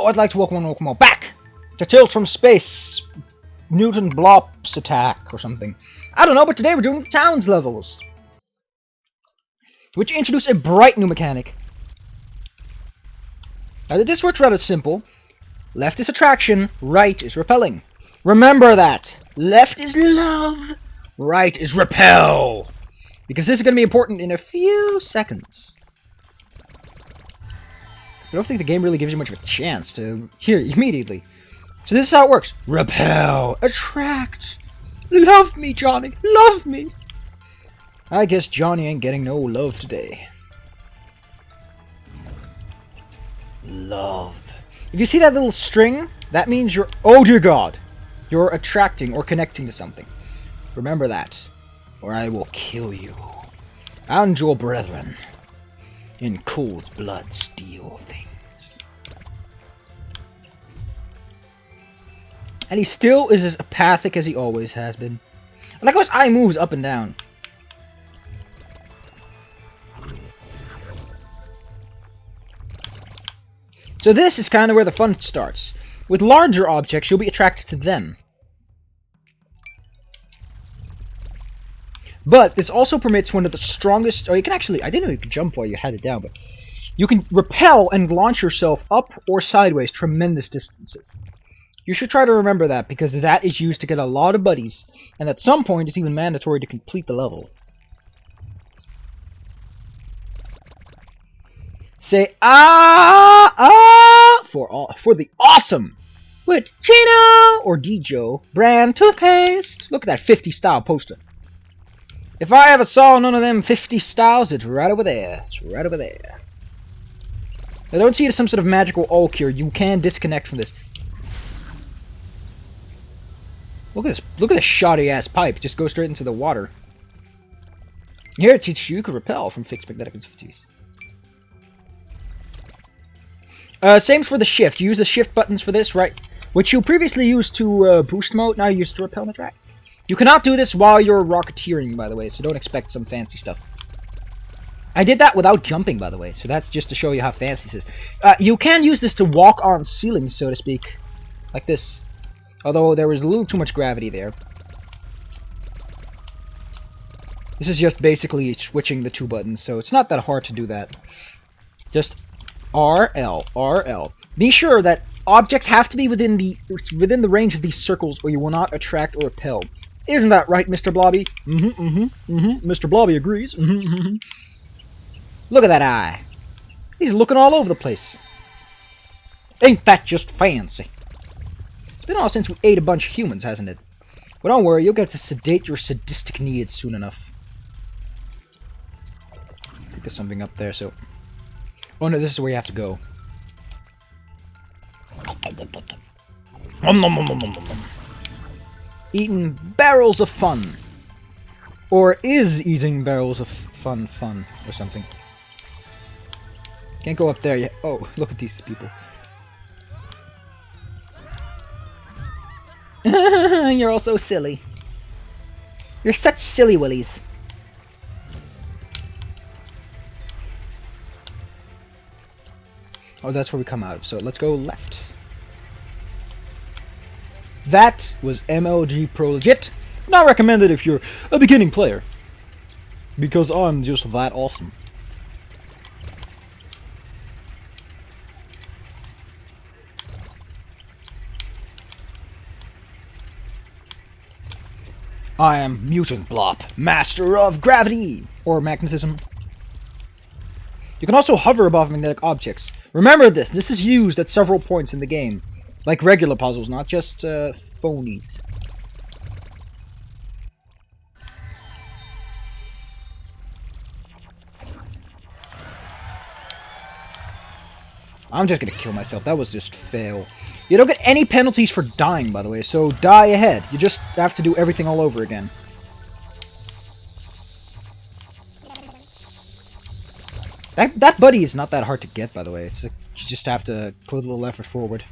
Oh, I'd like to welcome all back to Tilt from Space. Mutant Blobs attack or something. I don't know, but today we're doing the towns levels, which introduce a bright new mechanic. Now, this works rather simple. Left is attraction, right is repelling. Remember that. Left is love, right is repel. Because this is going to be important in a few seconds. I don't think the game really gives you much of a chance to hear immediately. So this is how it works. Repel, attract. Love me, Johnny, love me. I guess Johnny ain't getting no love today. Love. If you see that little string, that means you're, oh dear God, you're attracting or connecting to something. Remember that, or I will kill you and your brethren in cold blood steel things. And he still is as apathic as he always has been. I like how his eye moves up and down. So this is kind of where the fun starts. With larger objects, you'll be attracted to them. But this also permits one of the strongest... Oh, you can actually... I didn't know you could jump while you had it down, but... You can repel and launch yourself up or sideways tremendous distances. You should try to remember that, because that is used to get a lot of buddies, and at some point it's even mandatory to complete the level. Say ah ah for the awesome with Chino or Dijo brand toothpaste. Look at that 50 style poster. If I ever saw none of them 50 styles, it's right over there. It's right over there. Now don't see it as some sort of magical oak here. You can disconnect from this. Look at this. Look at this shoddy ass pipe. Just go straight into the water. Here it teaches you can repel from fixed magnetic activities. Same for the shift. You use the shift buttons for this, right? Which you previously used to boost mode, now you use to repel and attract. You cannot do this while you're rocketeering, by the way, so don't expect some fancy stuff. I did that without jumping, by the way, so that's just to show you how fancy this is. You can use this to walk on ceilings, so to speak. Like this. Although there was a little too much gravity there. This is just basically switching the two buttons, so it's not that hard to do that. Just RL, RL. Be sure that objects have to be within the range of these circles, or you will not attract or repel. Isn't that right, Mr. Blobby? Mr. Blobby agrees. Look at that eye. He's looking all over the place. Ain't that just fancy? It's been all since we ate a bunch of humans, hasn't it? But don't worry, you'll get to sedate your sadistic needs soon enough. I think there's something up there, so... Oh no, this is where you have to go. Eating barrels of fun. Or is eating barrels of fun or something. Can't go up there yet. Oh, look at these people. You're all so silly. You're such silly willies. Oh, that's where we come out of, so let's go left. That was MLG Pro Legit. Not recommended if you're a beginning player, because I'm just that awesome. I am Mutant Blob, master of gravity, or magnetism. You can also hover above magnetic objects. Remember this, this is used at several points in the game. Like regular puzzles, not just phonies. I'm just gonna kill myself, that was just fail. You don't get any penalties for dying, by the way, so die ahead. You just have to do everything all over again. That buddy is not that hard to get, by the way. It's like, you just have to put a little effort forward.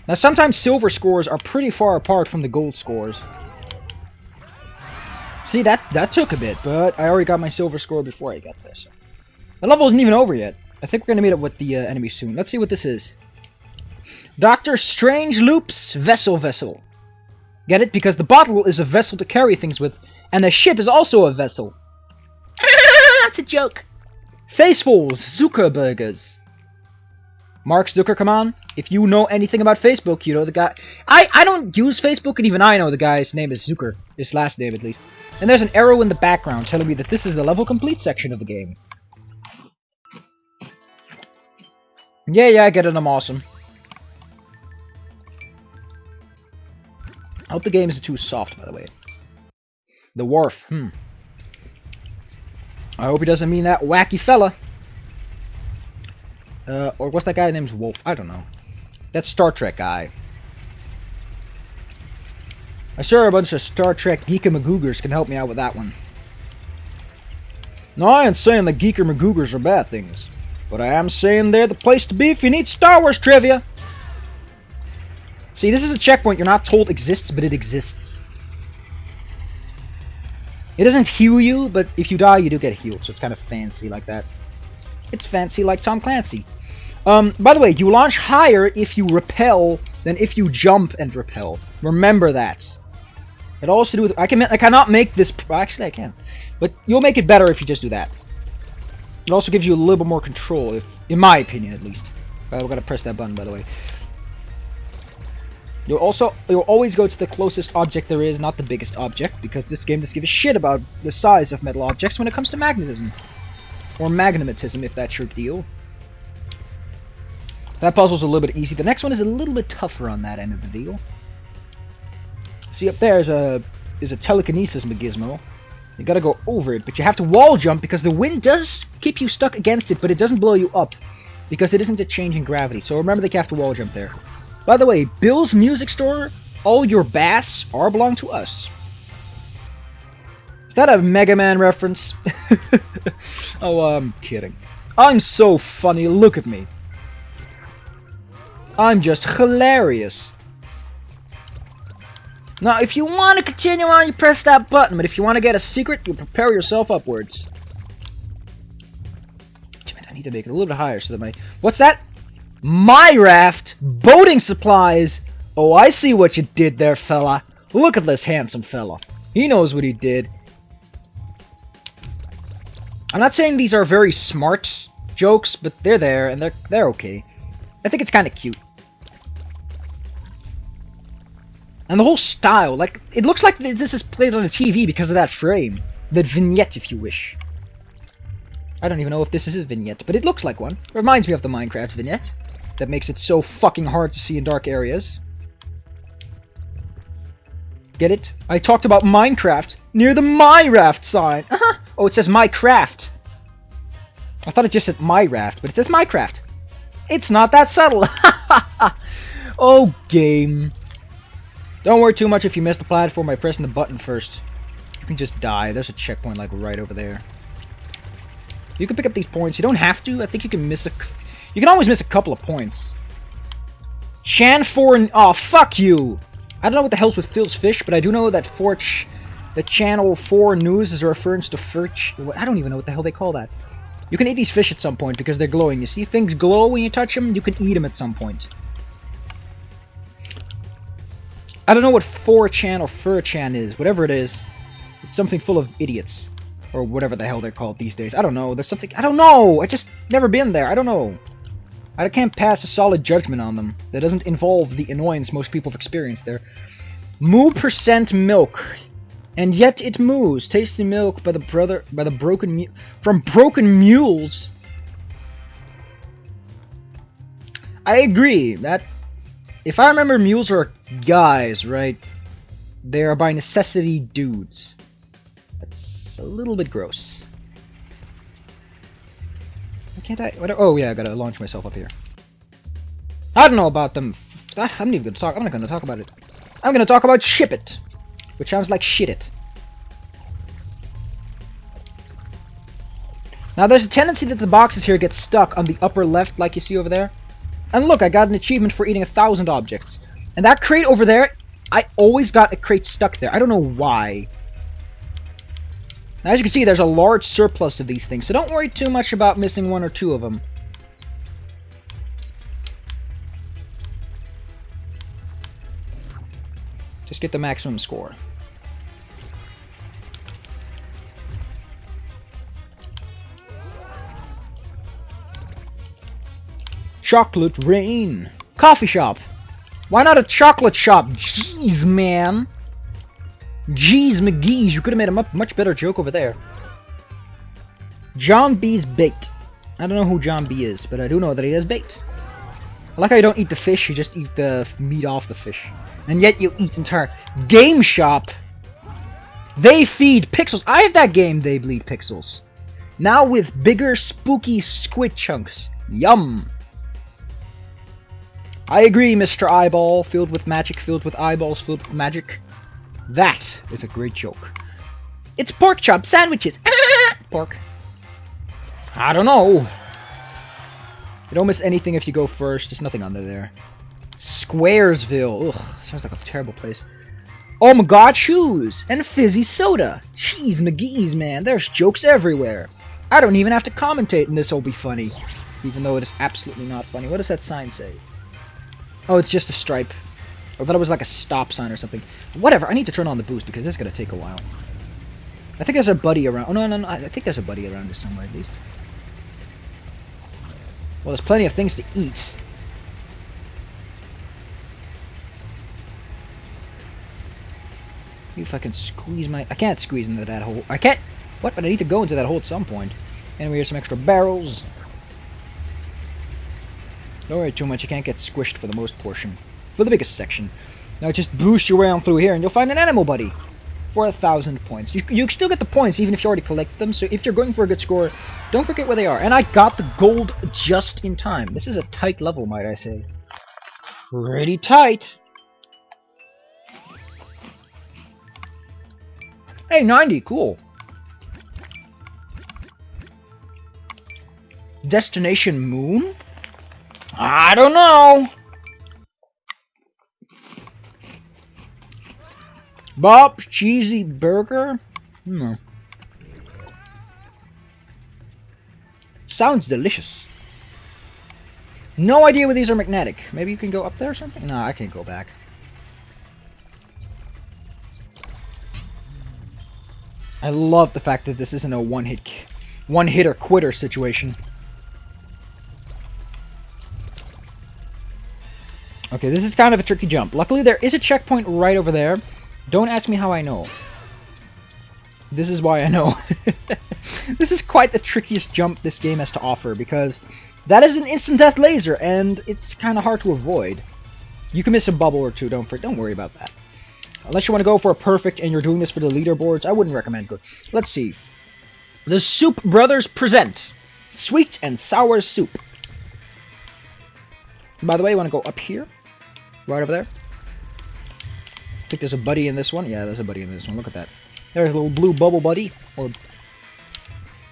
Now, sometimes silver scores are pretty far apart from the gold scores. See, that took a bit, but I already got my silver score before I got there. So. The level isn't even over yet. I think we're gonna meet up with the enemy soon. Let's see what this is. Dr. Strange Loop's vessel. Get it? Because the bottle is a vessel to carry things with, and the ship is also a vessel. That's a joke. Faceful Zuckerbergers. Mark Zucker, come on. If you know anything about Facebook, you know the guy. I don't use Facebook, and even I know the guy's name is Zucker. His last name, at least. And there's an arrow in the background telling me that this is the level complete section of the game. Yeah, I get it. I'm awesome. I hope the game isn't too soft, by the way. The wharf. I hope he doesn't mean that wacky fella. Or what's that guy named Wolf? I don't know. That Star Trek guy. I'm sure a bunch of Star Trek geeker-magoogers can help me out with that one. No, I ain't saying the geeker-magoogers are bad things. But I am saying they're the place to be if you need Star Wars trivia. See, this is a checkpoint you're not told exists, but it exists. It doesn't heal you, but if you die, you do get healed, so it's kind of fancy like that. It's fancy like Tom Clancy. By the way, you launch higher if you repel than if you jump and repel. Remember that. It all has to do with... I cannot make this... Actually, I can. But you'll make it better if you just do that. It also gives you a little bit more control, in my opinion, at least. I've got to press that button, by the way. You'll always go to the closest object there is, not the biggest object, because this game doesn't give a shit about the size of metal objects when it comes to magnetism. Or magnetism, if that's your deal. That puzzle's a little bit easy. The next one is a little bit tougher on that end of the deal. See, up there is a telekinesis gizmo. You gotta go over it, but you have to wall jump because the wind does keep you stuck against it, but it doesn't blow you up. Because it isn't a change in gravity. So remember that you have to wall jump there. By the way, Bill's Music Store, all your bass are belong to us. Is that a Mega Man reference? Oh, I'm kidding. I'm so funny, look at me. I'm just hilarious. Now, if you want to continue on, you press that button, but if you want to get a secret, you prepare yourself upwards. Damn it, I need to make it a little bit higher so that my... What's that? My raft! Boating supplies! Oh, I see what you did there, fella. Look at this handsome fella. He knows what he did. I'm not saying these are very smart jokes, but they're there, and they're okay. I think it's kind of cute. And the whole style, like, it looks like this is played on a TV because of that frame. The vignette, if you wish. I don't even know if this is a vignette, but it looks like one. It reminds me of the Minecraft vignette. That makes it so fucking hard to see in dark areas. Get it? I talked about Minecraft near the My Raft sign. Oh, it says My Craft. I thought it just said My Raft, but it says Minecraft. It's not that subtle. Oh, game. Don't worry too much if you miss the platform by pressing the button first. You can just die. There's a checkpoint like right over there. You can pick up these points. You don't have to. I think you can miss a... You can always miss a couple of points. Chan 4... Oh, fuck you! I don't know what the hell's with Phil's fish, but I do know that the Channel 4 News is a reference to Furch... I don't even know what the hell they call that. You can eat these fish at some point because they're glowing. You see things glow when you touch them? You can eat them at some point. I don't know what 4chan or Furchan is. Whatever it is. It's something full of idiots. Or whatever the hell they're called these days. I don't know. There's something... I don't know! I just never been there. I don't know. I can't pass a solid judgment on them. That doesn't involve the annoyance most people have experienced there. Moo % milk. And yet it moos. Tasty milk by the broken from broken mules. I agree that if I remember, mules are guys, right? They are by necessity dudes. That's a little bit gross. Why can't I? What, oh yeah, I gotta launch myself up here. I don't know about them. I'm not even gonna talk. I'm not gonna talk about it. I'm gonna talk about ship it, which sounds like shit it. Now there's a tendency that the boxes here get stuck on the upper left, like you see over there. And look, I got an achievement for eating 1,000 objects. And that crate over there, I always got a crate stuck there. I don't know why. Now, as you can see, there's a large surplus of these things, so don't worry too much about missing one or two of them. Just get the maximum score. Chocolate rain. Coffee shop. Why not a chocolate shop? Jeez, man. Jeez, McGee's. You could have made a much better joke over there. John B's bait. I don't know who John B is, but I do know that he has bait. I like how you don't eat the fish, you just eat the meat off the fish. And yet you eat entire game shop. They feed pixels. I have that game, They Bleed Pixels. Now with bigger, spooky squid chunks. Yum. I agree, Mr. Eyeball. Filled with magic, filled with eyeballs, filled with magic. That is a great joke. It's pork chop sandwiches. Pork. I don't know. You don't miss anything if you go first. There's nothing under there. Squaresville. Ugh, sounds like a terrible place. Oh my god, shoes! And fizzy soda! Jeez, McGee's, man. There's jokes everywhere. I don't even have to commentate and this will be funny. Even though it is absolutely not funny. What does that sign say? Oh, it's just a stripe. I thought it was like a stop sign or something. Whatever, I need to turn on the boost because this is going to take a while. I think there's a buddy around. Oh, no. I think there's a buddy around this somewhere at least. Well, there's plenty of things to eat. See if I can squeeze my... I can't squeeze into that hole. I can't... What? But I need to go into that hole at some point. Anyway, here's some extra barrels. Don't worry too much, you can't get squished for the most portion. For the biggest section. Now just boost your way on through here and you'll find an animal buddy. For 1,000 points. You still get the points even if you already collected them, so if you're going for a good score, don't forget where they are. And I got the gold just in time. This is a tight level, might I say. Pretty tight. Hey, 90, cool. Destination Moon? I don't know. Bob's Cheesy Burger? Sounds delicious. No idea where these are magnetic. Maybe you can go up there or something? No, I can't go back. I love the fact that this isn't a one-hitter quitter situation. Okay, this is kind of a tricky jump. Luckily, there is a checkpoint right over there. Don't ask me how I know. This is why I know. This is quite the trickiest jump this game has to offer, because that is an instant death laser, and it's kind of hard to avoid. You can miss a bubble or two, don't worry about that. Unless you want to go for a perfect and you're doing this for the leaderboards, I wouldn't recommend good. Let's see. The Soup Brothers present Sweet and Sour Soup. By the way, you want to go up here? Right over there? I think there's a buddy in this one. Yeah, there's a buddy in this one. Look at that. There's a little blue bubble buddy. Or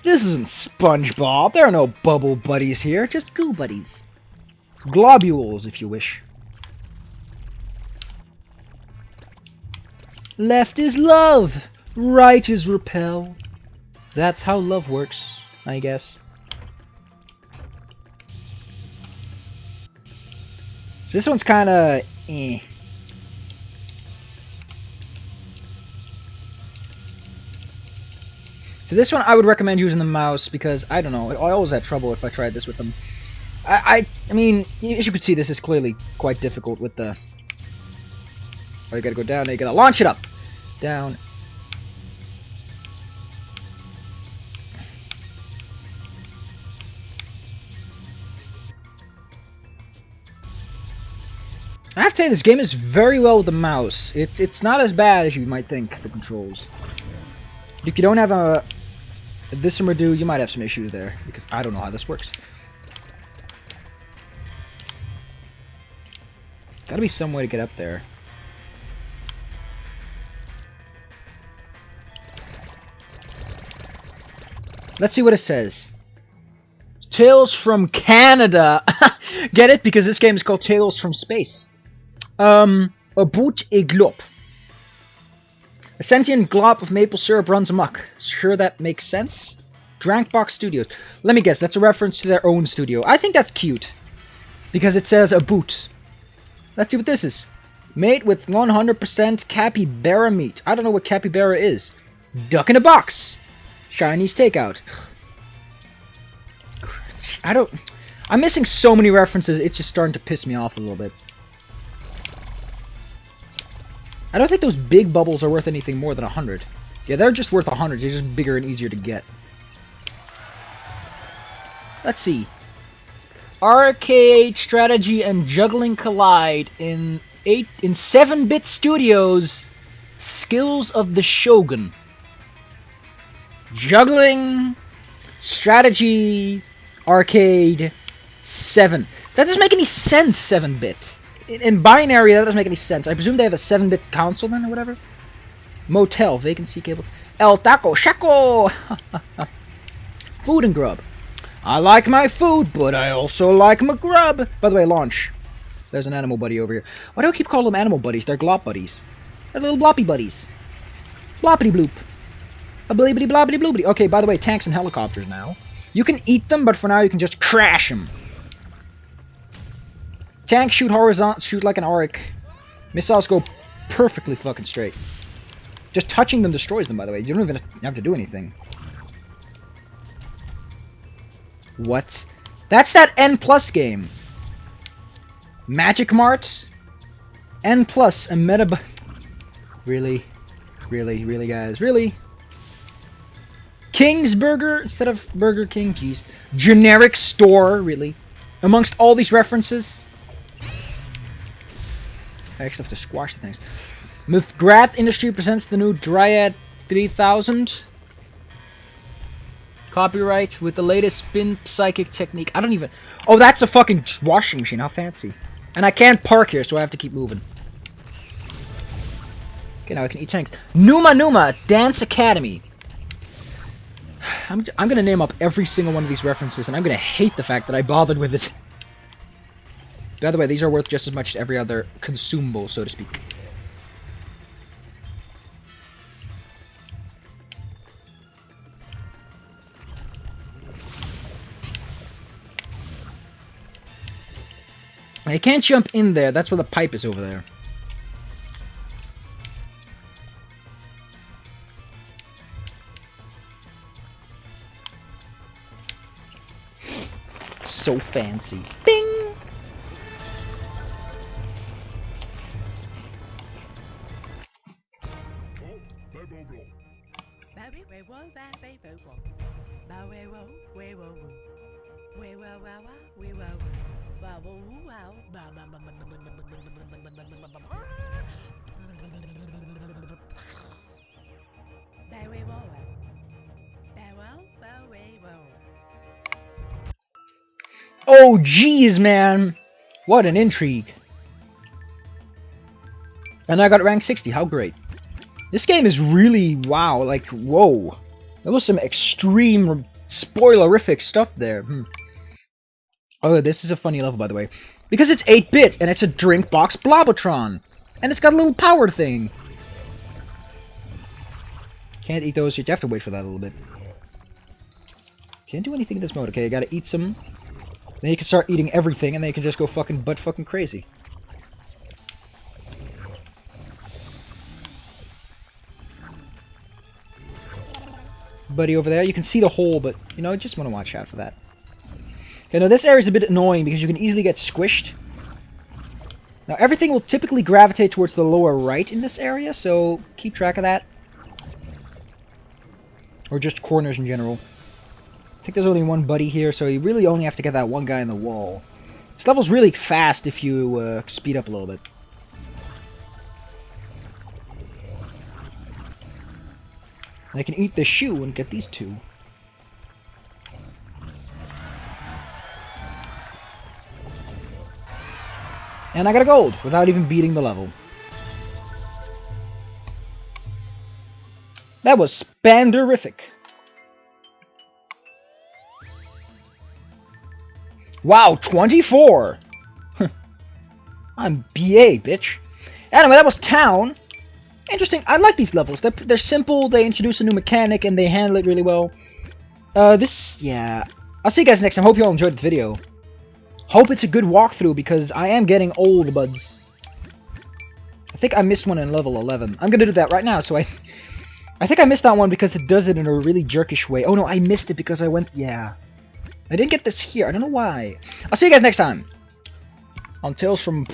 this isn't SpongeBob. There are no bubble buddies here. Just goo buddies. Globules, if you wish. Left is love. Right is repel. That's how love works, I guess. So this one's kind of eh. So this one I would recommend using the mouse because, I don't know, I always had trouble if I tried this with them. I mean, as you can see, this is clearly quite difficult with the... Oh, you gotta go down, you gotta launch it up! Down. I have to say, this game is very well with the mouse. It's not as bad as you might think, the controls. If you don't have a this or do, you might have some issues there, because I don't know how this works. Gotta be some way to get up there. Let's see what it says. Tales from Canada! Get it? Because this game is called Tales from Space. A boot a glop. A sentient glob of maple syrup runs amok. Sure that makes sense? Drankbox Studios. Let me guess, that's a reference to their own studio. I think that's cute. Because it says a boot. Let's see what this is. Made with 100% capybara meat. I don't know what capybara is. Duck in a box. Chinese takeout. I'm missing so many references, it's just starting to piss me off a little bit. I don't think those big bubbles are worth anything more than 100. Yeah, they're just worth 100, they're just bigger and easier to get. Let's see. Arcade, strategy, and juggling collide in 7-bit studios. Skills of the Shogun. Juggling, strategy, arcade, 7. That doesn't make any sense, 7-bit. In binary, that doesn't make any sense. I presume they have a 7-bit console then, or whatever? Motel, vacancy cable. El Taco Shaco! Food and grub. I like my food, but I also like my grub. By the way, launch. There's an animal buddy over here. Why do I keep calling them animal buddies? They're glop buddies. They're little bloppy buddies. Bloppity bloop. A blibbity blobbity bloobity. Okay, by the way, tanks and helicopters now. You can eat them, but for now you can just crash them. Tanks shoot horizontal, shoot like an arc. Missiles go perfectly fucking straight. Just touching them destroys them, by the way. You don't even have to do anything. What? That's that N+ game. Magic Mart? N+, a meta... Really? Really? Really, guys? Really? King's Burger instead of Burger King? Jeez. Generic store? Really? Amongst all these references? I actually have to squash the things. McGrath Industry presents the new Dryad 3000. Copyright with the latest spin psychic technique. I don't even... Oh, that's a fucking washing machine. How fancy. And I can't park here, so I have to keep moving. Okay, now I can eat tanks. Numa Dance Academy. I'm gonna name up every single one of these references, and I'm gonna hate the fact that I bothered with it. By the way, these are worth just as much as every other consumable, so to speak. I can't jump in there, that's where the pipe is over there. So fancy. Bing! Oh, jeez, man! What an intrigue. And I got rank 60, how great. This game is really, wow, like, whoa. There was some extreme, spoilerific stuff there. Oh, this is a funny level, by the way. Because it's 8-bit, and it's a drink box Blobotron. And it's got a little power thing. Can't eat those, you have to wait for that a little bit. Can't do anything in this mode, okay, I gotta eat some. Then you can start eating everything, and then you can just go fucking butt-fucking crazy. Buddy over there, you can see the hole, but, you know, I just want to watch out for that. Okay, now this area is a bit annoying, because you can easily get squished. Now, everything will typically gravitate towards the lower right in this area, so keep track of that. Or just corners in general. I think there's only one buddy here, so you really only have to get that one guy in the wall. This level's really fast if you speed up a little bit. And I can eat the shoe and get these two. And I got a gold without even beating the level. That was spanderific. Wow, 24! I'm BA, bitch. Anyway, that was Town. Interesting. I like these levels. They're simple, they introduce a new mechanic, and they handle it really well. Yeah. I'll see you guys next time. Hope you all enjoyed the video. Hope it's a good walkthrough, because I am getting old, buds. I think I missed one in level 11. I'm gonna do that right now, so I think I missed that one because it does it in a really jerkish way. Oh no, I missed it because I went... Yeah. I didn't get this here. I don't know why. I'll see you guys next time on Tales from...